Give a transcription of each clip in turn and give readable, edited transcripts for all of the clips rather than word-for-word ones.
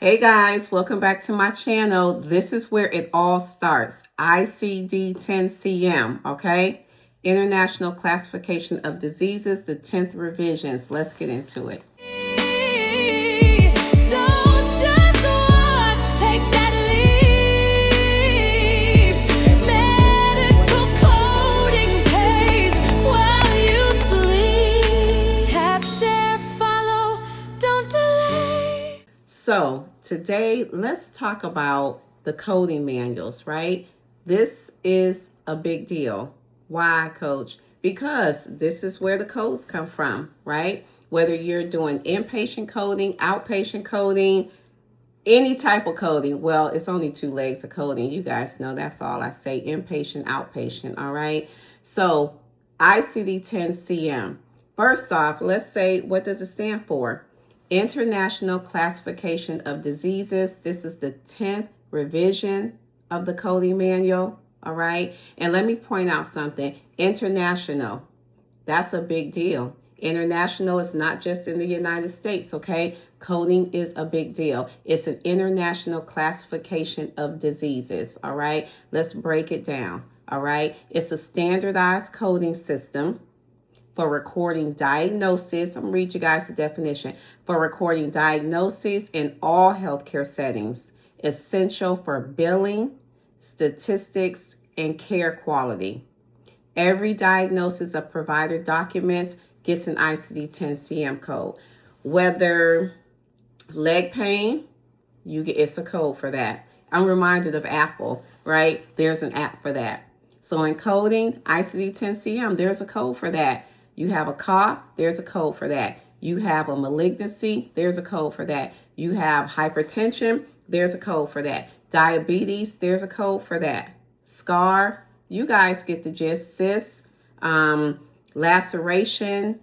Hey guys, welcome back to my channel. This is where it all starts. ICD-10-CM, okay? International Classification of Diseases, the 10th revisions. Let's get into it. So today, let's talk about the coding manuals, right? This is a big deal. Why, Coach? Because this is where the codes come from, right? Whether you're doing inpatient coding, outpatient coding, any type of coding. Well, it's only two legs of coding. You guys know that's all I say, inpatient, outpatient, all right? So ICD-10-CM. First off, let's say, what does it stand for? International Classification of Diseases. This is the 10th revision of the coding manual, all right? And let me point out something. International, that's a big deal. International is not just in the United States, okay? Coding is a big deal. It's an international classification of diseases, all right? Let's break it down, all right? It's a standardized coding system for recording diagnosis. I'm going to read you guys the definition. For recording diagnoses in all healthcare settings, essential for billing, statistics, and care quality. Every diagnosis a provider documents gets an ICD-10-CM code. Whether leg pain, it's a code for that. I'm reminded of Apple, right? There's an app for that. So in coding, ICD-10-CM, there's a code for that. You have a cough, there's a code for that. You have a malignancy, there's a code for that. You have hypertension, there's a code for that. Diabetes, there's a code for that. Scar, you guys get the gist. Cyst, laceration,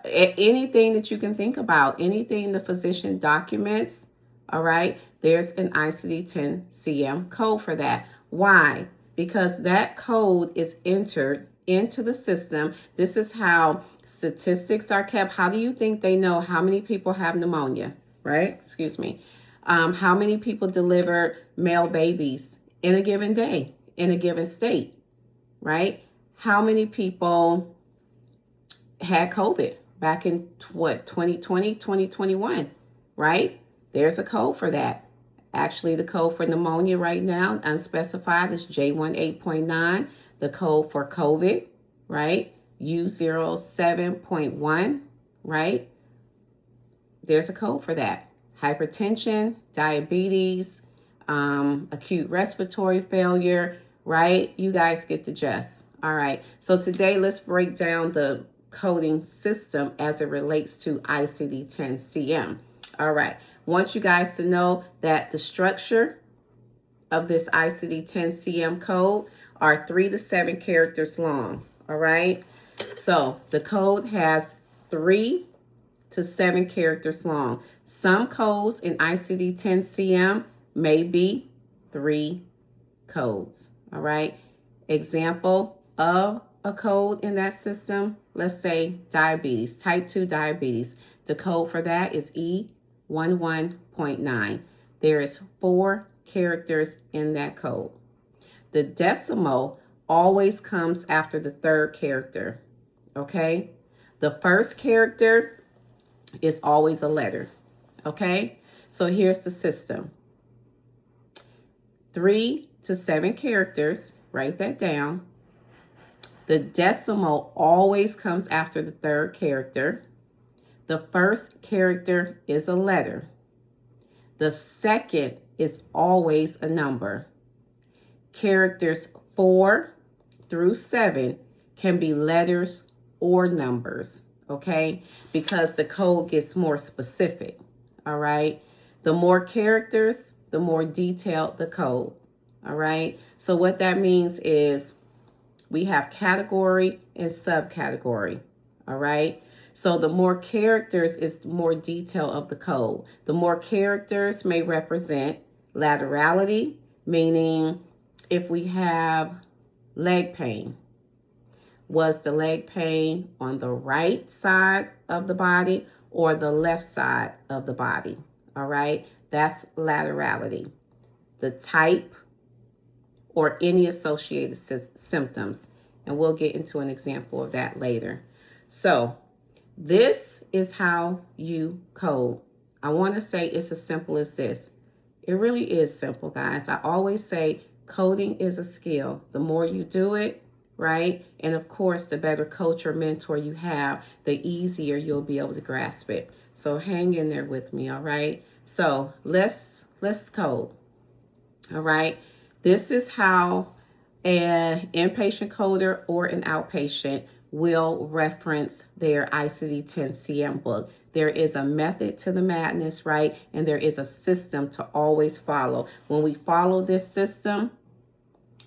anything that you can think about, anything the physician documents, all right, there's an ICD-10-CM code for that. Why? Because that code is entered into the system. This is how statistics are kept. How do you think they know how many people have pneumonia, right? Excuse me. How many people deliver male babies in a given day, in a given state, right? How many people had COVID back in 2020, 2021, right? There's a code for that. Actually, the code for pneumonia right now, unspecified, is J18.9. The code for COVID, right? U07.1, right? There's a code for that. Hypertension, diabetes, acute respiratory failure, right? You guys get the gist. All right. So today, let's break down the coding system as it relates to ICD-10-CM. All right. I want you guys to know that the structure of this ICD-10-CM code are 3 to 7 characters long, all right? So the code has 3 to 7 characters long. Some codes in ICD-10-CM may be 3 codes, all right? Example of a code in that system, let's say diabetes, type 2 diabetes. The code for that is E11.9. There is 4 characters in that code. The decimal always comes after the third character, okay? The first character is always a letter, okay? So here's the system. 3 to 7 characters, write that down. The decimal always comes after the third character. The first character is a letter. The second is always a number. Characters 4 through 7 can be letters or numbers, okay? Because the code gets more specific, all right? The more characters, the more detailed the code, all right? So what that means is we have category and subcategory, all right? So the more characters is the more detail of the code. The more characters may represent laterality, meaning if we have leg pain, was the leg pain on the right side of the body or the left side of the body? All right. That's laterality. The type or any associated symptoms. And we'll get into an example of that later. So this is how you code. I want to say it's as simple as this. It really is simple, guys. I always say coding is a skill. The more you do it, right? And of course, the better coach or mentor you have, the easier you'll be able to grasp it. So hang in there with me, all right? So let's code. All right. This is how an inpatient coder or an outpatient will reference their ICD-10-CM book. There is a method to the madness, right? And there is a system to always follow. When we follow this system,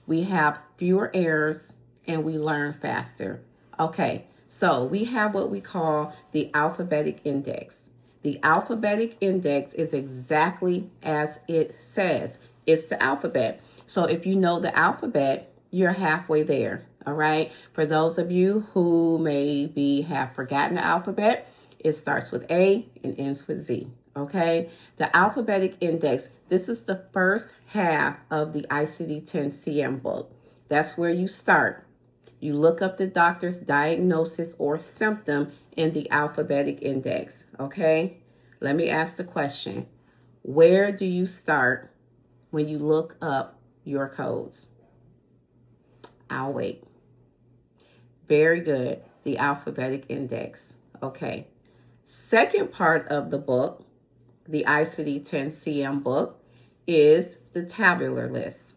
we have fewer errors and we learn faster. Okay, so we have what we call the alphabetic index. The alphabetic index is exactly as it says. It's the alphabet. So if you know the alphabet, you're halfway there, all right? For those of you who maybe have forgotten the alphabet, it starts with A and ends with Z, okay? The alphabetic index, this is the first half of the ICD-10-CM book. That's where you start. You look up the doctor's diagnosis or symptom in the alphabetic index, okay? Let me ask the question. Where do you start when you look up your codes? I'll wait. Very good. The alphabetic index. Okay. Second part of the book, the ICD-10-CM book, is the tabular list,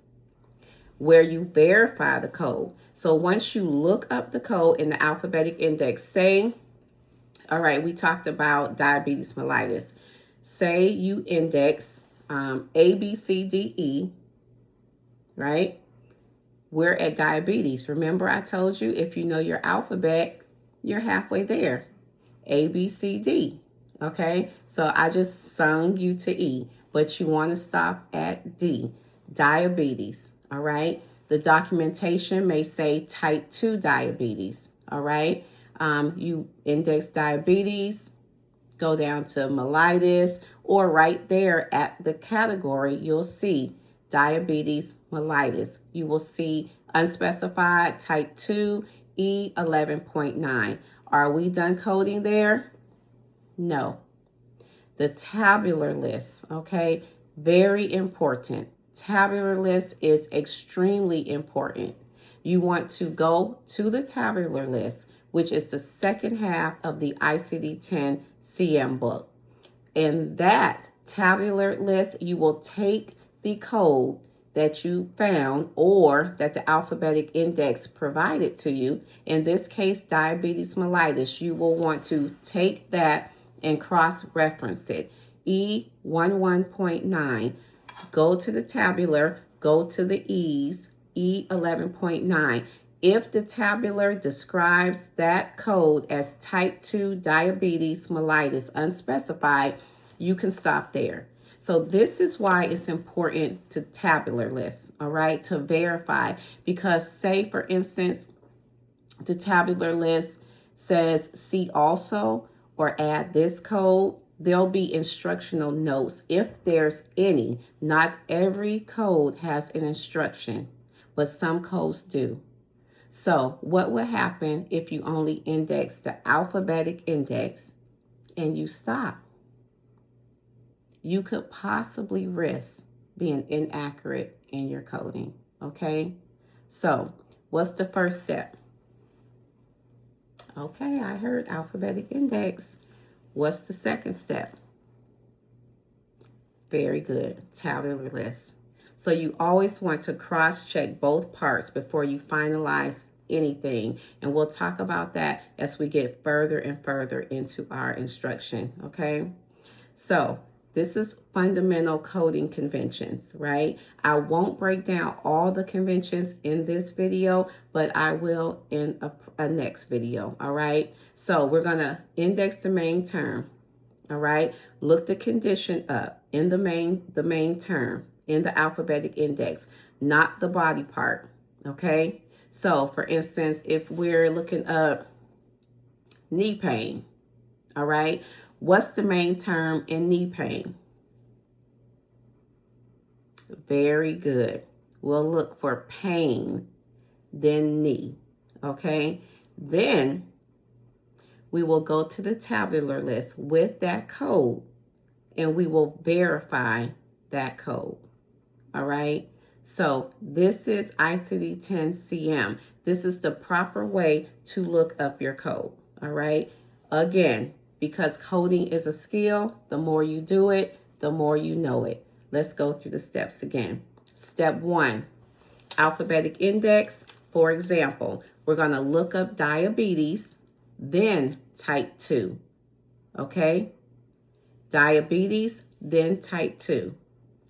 where you verify the code. So once you look up the code in the alphabetic index, say, all right, we talked about diabetes mellitus. Say you index A, B, C, D, E, right? We're at diabetes. Remember I told you if you know your alphabet, you're halfway there. A, B, C, D, okay? So I just sung you to E, but you want to stop at D, diabetes, all right? The documentation may say type 2 diabetes, all right? You index diabetes, go down to mellitus, or right there at the category, you'll see diabetes mellitus. You will see unspecified type 2 E11.9. Are we done coding there? No. The tabular list, okay? Very important. Tabular list is extremely important. You want to go to the tabular list, which is the second half of the ICD-10-CM book. In that tabular list, you will take the code that you found or that the alphabetic index provided to you. In this case, diabetes mellitus, you will want to take that and cross-reference it. E11.9, go to the tabular, go to the E's, E11.9. If the tabular describes that code as type 2 diabetes mellitus unspecified, you can stop there. So this is why it's important to tabular lists, all right, to verify. Because say, for instance, the tabular list says see also or add this code, there'll be instructional notes if there's any. Not every code has an instruction, but some codes do. So what would happen if you only index the alphabetic index and you stop? You could possibly risk being inaccurate in your coding, okay? So what's the first step? Okay, I heard alphabetic index. What's the second step? Very good, tabular list. So you always want to cross-check both parts before you finalize anything. And we'll talk about that as we get further and further into our instruction, okay? So this is fundamental coding conventions, right? I won't break down all the conventions in this video, but I will in a next video, all right? So we're gonna index the main term, all right? Look the condition up in the main term, in the alphabetic index, not the body part, okay? So for instance, if we're looking up knee pain, all right? What's the main term in knee pain? Very good. We'll look for pain, then knee. Okay? Then we will go to the tabular list with that code and we will verify that code. All right? So this is ICD-10-CM. This is the proper way to look up your code. All right? Again, because coding is a skill, the more you do it, the more you know it. Let's go through the steps again. Step 1, alphabetic index. For example, we're going to look up diabetes, then type 2. Okay? Diabetes, then type 2.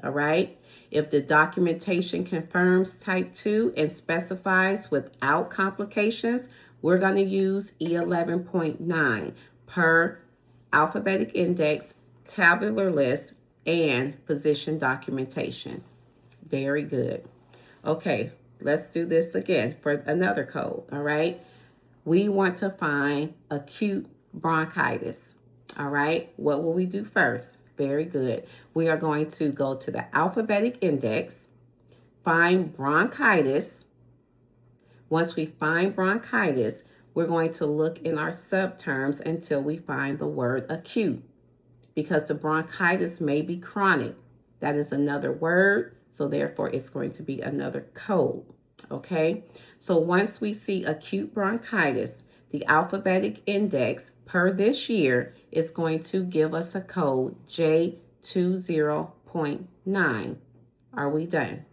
All right? If the documentation confirms type 2 and specifies without complications, we're going to use E11.9 per alphabetic index, tabular list, and physician documentation. Very good. Okay, let's do this again for another code, all right? We want to find acute bronchitis, all right? What will we do first? Very good. We are going to go to the alphabetic index, find bronchitis. Once we find bronchitis, we're going to look in our subterms until we find the word acute, because the bronchitis may be chronic. That is another word, so therefore it's going to be another code, okay? So once we see acute bronchitis, the alphabetic index per this year is going to give us a code J20.9. Are we done?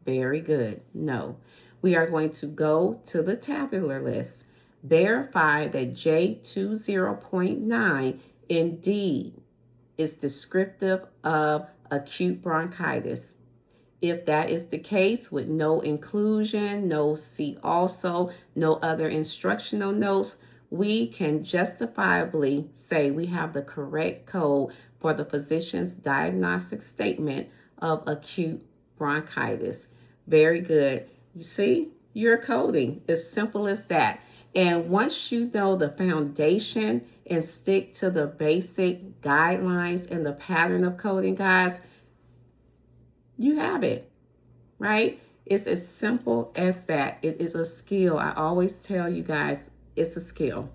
Very good. No. We are going to go to the tabular list, verify that J20.9 indeed is descriptive of acute bronchitis. If that is the case, with no inclusion, no see also, no other instructional notes, we can justifiably say we have the correct code for the physician's diagnostic statement of acute bronchitis. Very good. You see, you're coding. As simple as that. And once you know the foundation and stick to the basic guidelines and the pattern of coding, guys, you have it, right? It's as simple as that. It is a skill. I always tell you guys, it's a skill.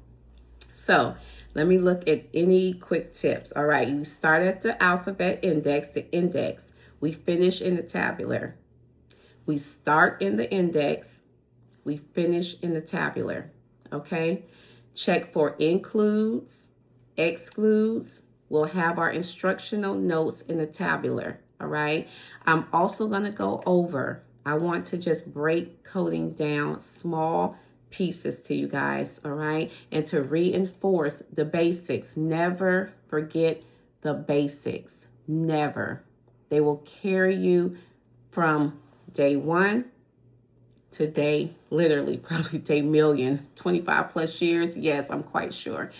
So let me look at any quick tips. All right, you start at the alphabet index, the index. We finish in the tabular. We start in the index. We finish in the tabular. Okay? Check for includes, excludes. We'll have our instructional notes in the tabular. All right? I'm also going to go over. I want to just break coding down small pieces to you guys. All right? And to reinforce the basics. Never forget the basics. Never. They will carry you from day 1 to day, literally, probably day million, 25 plus years. Yes, I'm quite sure.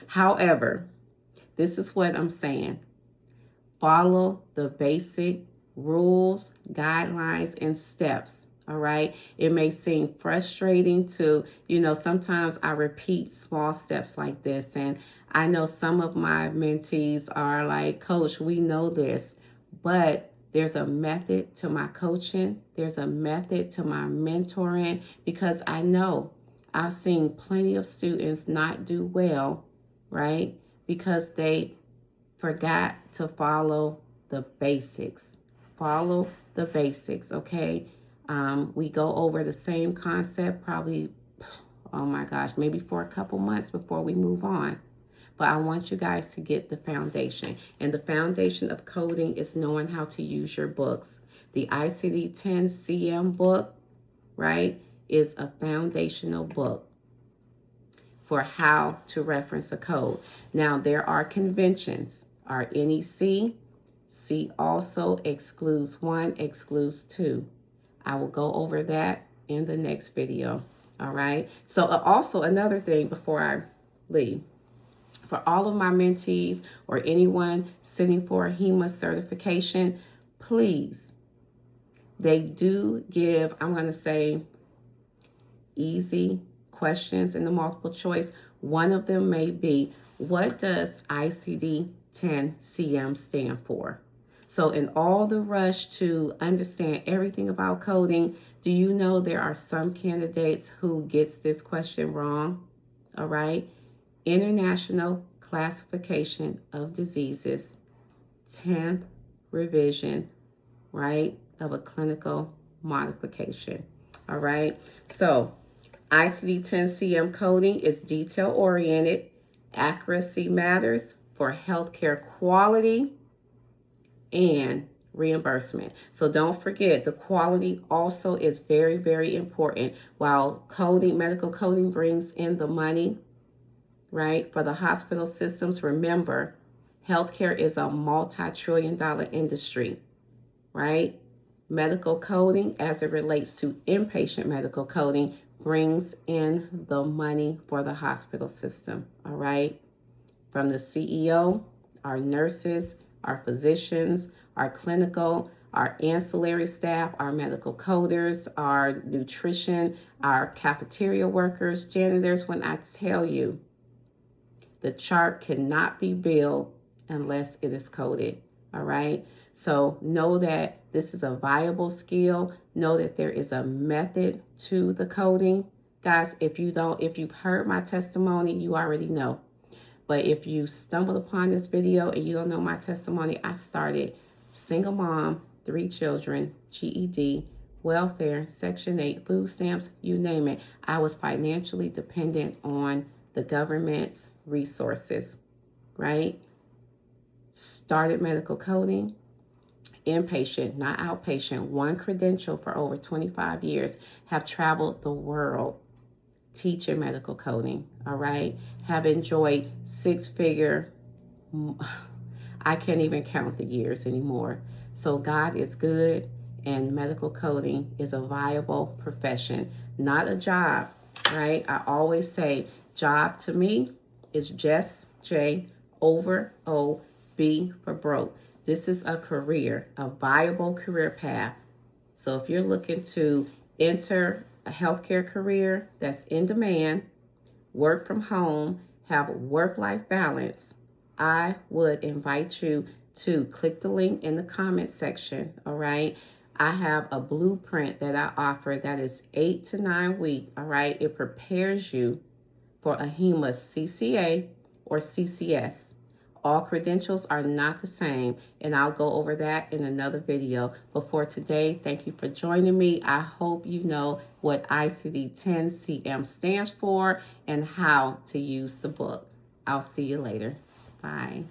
However, this is what I'm saying. Follow the basic rules, guidelines, and steps. All right. It may seem frustrating to, sometimes I repeat small steps like this. And I know some of my mentees are like, Coach, we know this, but there's a method to my coaching. There's a method to my mentoring, because I know I've seen plenty of students not do well, right? Because they forgot to follow the basics. Follow the basics, okay? We go over the same concept probably, oh my gosh, maybe for a couple months before we move on. But I want you guys to get the foundation. And the foundation of coding is knowing how to use your books. The ICD-10-CM book, right, is a foundational book for how to reference a code. Now, there are conventions. Our NEC, see also, excludes 1, excludes 2. I will go over that in the next video, all right? So also another thing before I leave. For all of my mentees or anyone sitting for a HEMA certification, please, they do give, I'm going to say, easy questions in the multiple choice. One of them may be, what does ICD-10-CM stand for? So in all the rush to understand everything about coding, do you know there are some candidates who gets this question wrong? All right. International Classification of Diseases, 10th revision, right, of a clinical modification. All right. So ICD-10-CM coding is detail-oriented. Accuracy matters for healthcare quality and reimbursement. So don't forget, the quality also is very, very important. While coding, medical coding brings in the money, right, for the hospital systems, remember, healthcare is a multi-trillion-dollar industry, right? Medical coding, as it relates to inpatient medical coding, brings in the money for the hospital system, all right? From the CEO, our nurses, our physicians, our clinical, our ancillary staff, our medical coders, our nutrition, our cafeteria workers, janitors. When I tell you, the chart cannot be billed unless it is coded, all right? So know that this is a viable skill. Know that there is a method to the coding. Guys, if you've heard my testimony, you already know. But if you stumbled upon this video and you don't know my testimony, I started single mom, 3 children, GED, welfare, Section 8, food stamps, you name it. I was financially dependent on the government's resources, right? Started medical coding, inpatient, not outpatient, 1 credential for over 25 years, have traveled the world teaching medical coding, all right? Have enjoyed 6-figure, I can't even count the years anymore. So God is good, and medical coding is a viable profession, not a job, right? I always say job to me is just J over O, B for broke. This is a career, a viable career path. So if you're looking to enter a healthcare career that's in demand, work from home, have work-life balance, I would invite you to click the link in the comment section, all right? I have a blueprint that I offer that is 8 to 9 week, all right? It prepares you for a HEMA CCA or CCS. All credentials are not the same, and I'll go over that in another video. But for today, thank you for joining me. I hope you know what ICD-10-CM stands for and how to use the book. I'll see you later. Bye.